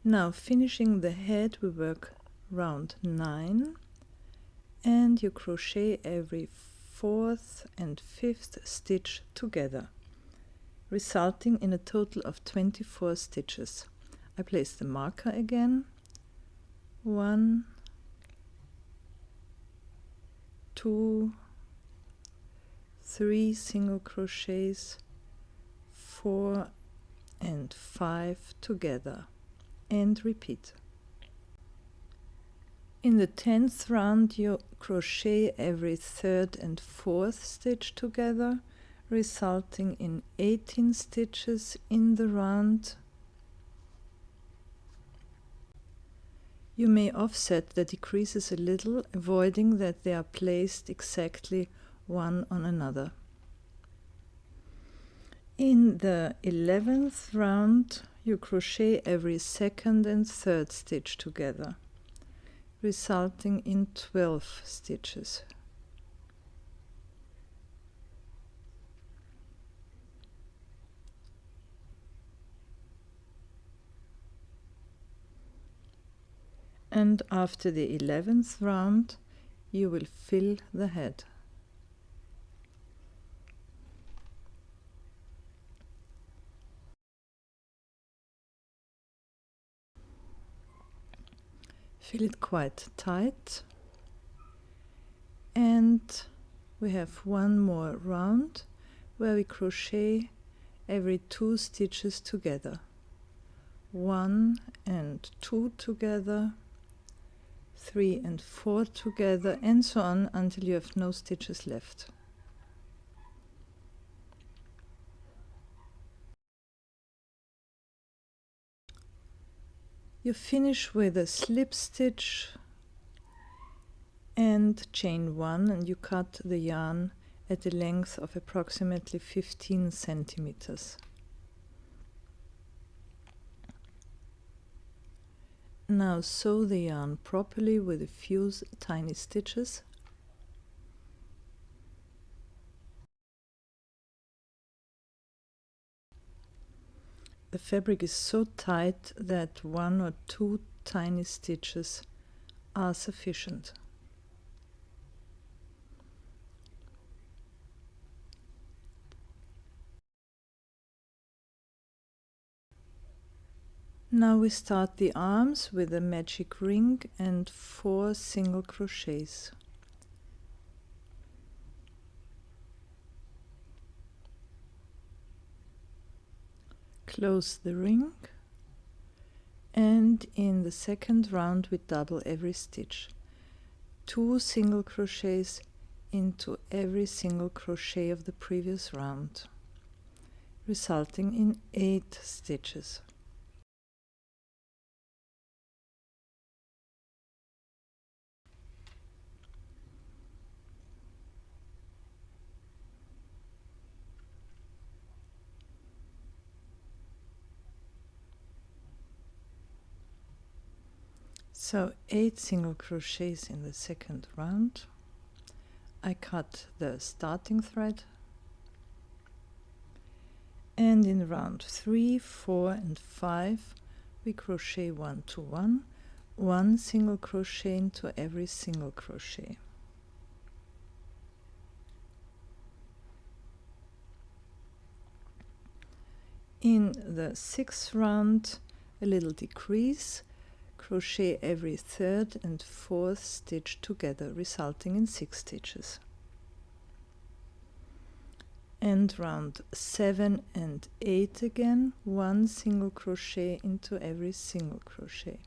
Now finishing the head, we work round 9 and you crochet every 4th and 5th stitch together, resulting in a total of 24 stitches. I place the marker again, 1, 2, 3 single crochets, 4 and 5 together, and repeat. In the 10th round you crochet every 3rd and 4th stitch together, resulting in 18 stitches in the round. You may offset the decreases a little, avoiding that they are placed exactly one on another. In the 11th round you crochet every 2nd and 3rd stitch together, resulting in 12 stitches. And after the 11th round you will fill the head. Fill it quite tight, and we have one more round where we crochet every 2 stitches together, 1 and 2 together, 3 and 4 together, and so on until you have no stitches left. You finish with a slip stitch and chain 1, and you cut the yarn at a length of approximately 15 centimeters. Now sew the yarn properly with a few tiny stitches. The fabric is so tight that 1 or 2 tiny stitches are sufficient. Now we start the arms with a magic ring and 4 single crochets. Close the ring, and in the 2nd round we double every stitch. 2 single crochets into every single crochet of the previous round, resulting in 8 stitches. So 8 single crochets in the 2nd round. I cut the starting thread, and in round 3, 4 and 5 we crochet 1 to 1, 1 single crochet into every single crochet. In the 6th round, a little decrease, crochet every 3rd and 4th stitch together, resulting in 6 stitches. And round 7 and 8 again, 1 single crochet into every single crochet.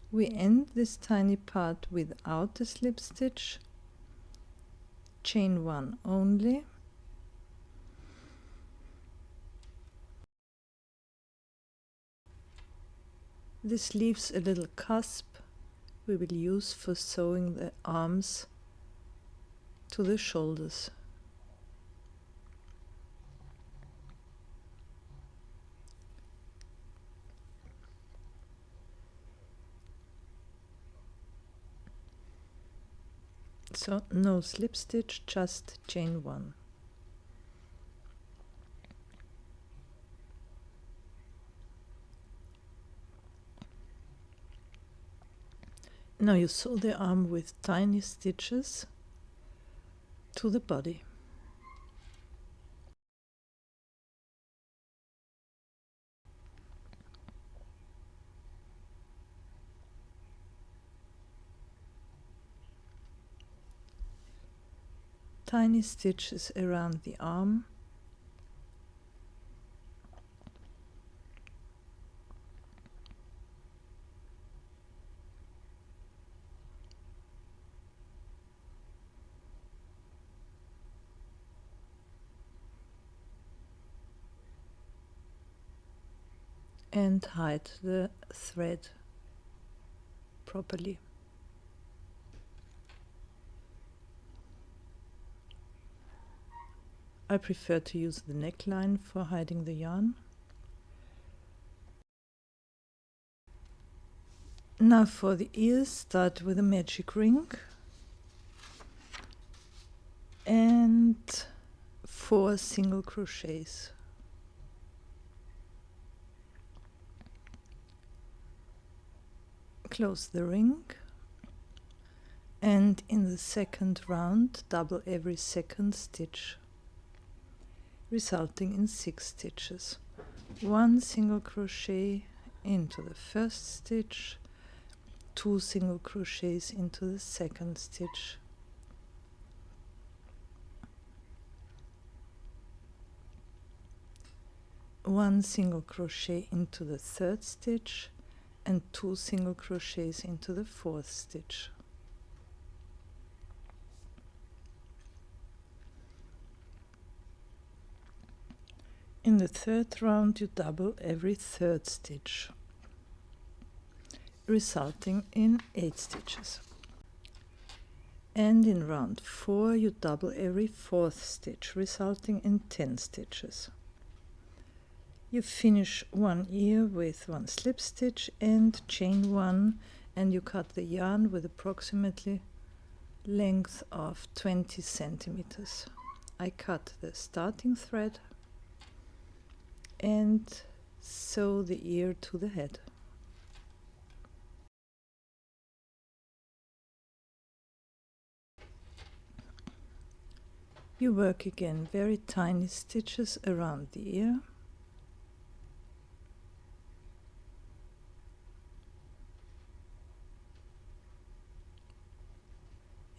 We end this tiny part without a slip stitch, chain 1 only, this leaves a little cusp we will use for sewing the arms to the shoulders. So no slip stitch, just chain 1. Now you sew the arm with tiny stitches to the body. Tiny stitches around the arm. And hide the thread properly. I prefer to use the neckline for hiding the yarn. Now for the ears, start with a magic ring and 4 single crochets. Close the ring, and in the second round double every second stitch, resulting in 6 stitches. 1 single crochet into the first stitch, 2 single crochets into the second stitch, one single crochet into the third stitch, and 2 single crochets into the fourth stitch. In the third round you double every third stitch, resulting in 8 stitches. And in round 4 you double every fourth stitch, resulting in 10 stitches. You finish one ear with 1 slip stitch and chain 1, and you cut the yarn with approximately length of 20 centimeters. I cut the starting thread and sew the ear to the head. You work again very tiny stitches around the ear.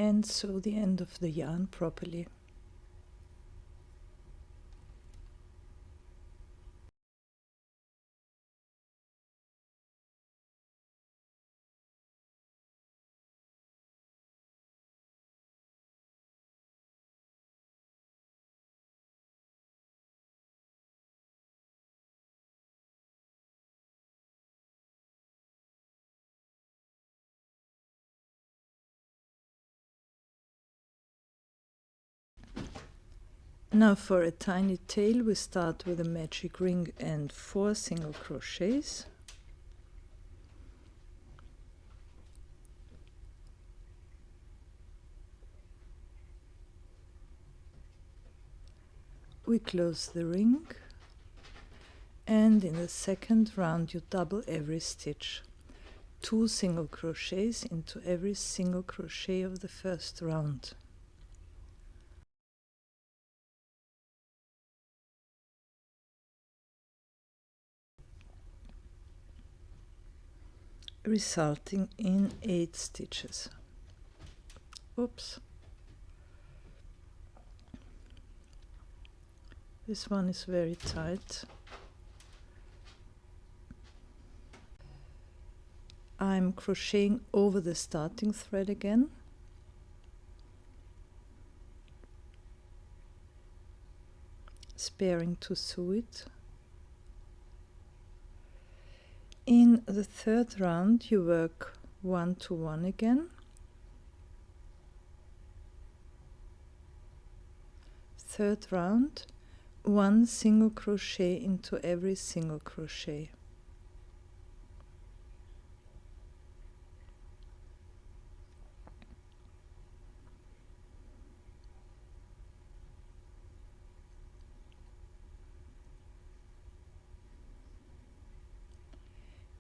And sew the end of the yarn properly. Now for a tiny tail we start with a magic ring and 4 single crochets. We close the ring, and in the second round you double every stitch. 2 single crochets into every single crochet of the first round. Resulting in 8 stitches. Oops. This one is very tight. I'm crocheting over the starting thread again. Sparing to sew it. In the third round you work 1 to 1 again. Third round, 1 single crochet into every single crochet.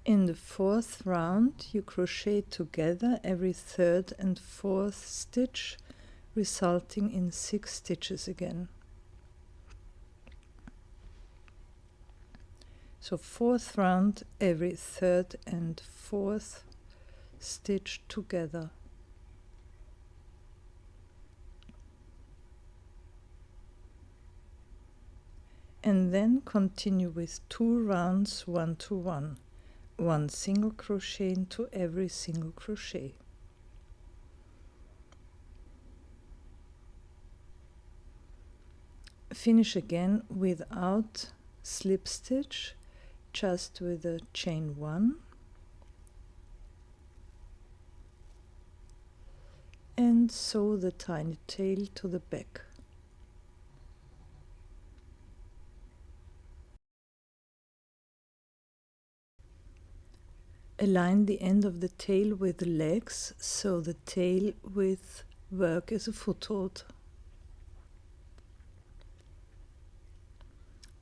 In the fourth round, you crochet together every third and fourth stitch, resulting in 6 stitches again. So fourth round, every third and fourth stitch together. And then continue with 2 rounds 1 to 1. 1 single crochet into every single crochet. Finish again without slip stitch, just with a chain 1 and sew the tiny tail to the back. Align the end of the tail with the legs, so the tail will work as a foothold.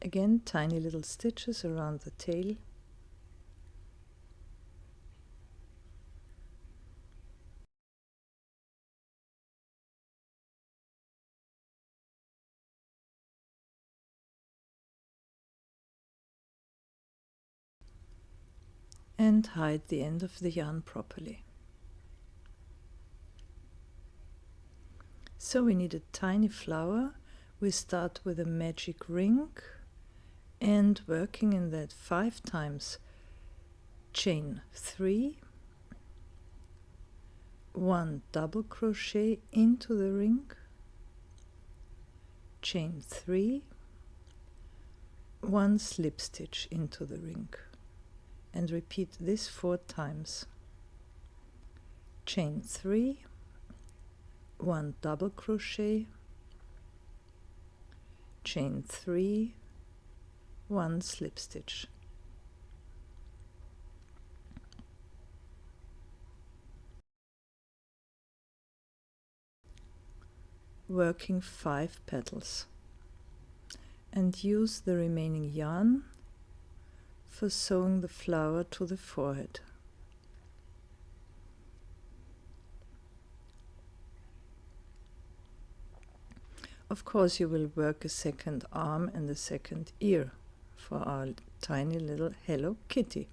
Again, tiny little stitches around the tail. And hide the end of the yarn properly. So we need a tiny flower. We start with a magic ring and working in that 5 times. Chain 3, 1 double crochet into the ring, chain 3, 1 slip stitch into the ring, and repeat this 4 times. Chain 3, 1 double crochet, chain 3, 1 slip stitch. Working 5 petals, and use the remaining yarn for sewing the flower to the forehead. Of course, you will work a second arm and a second ear for our tiny little Hello Kitty.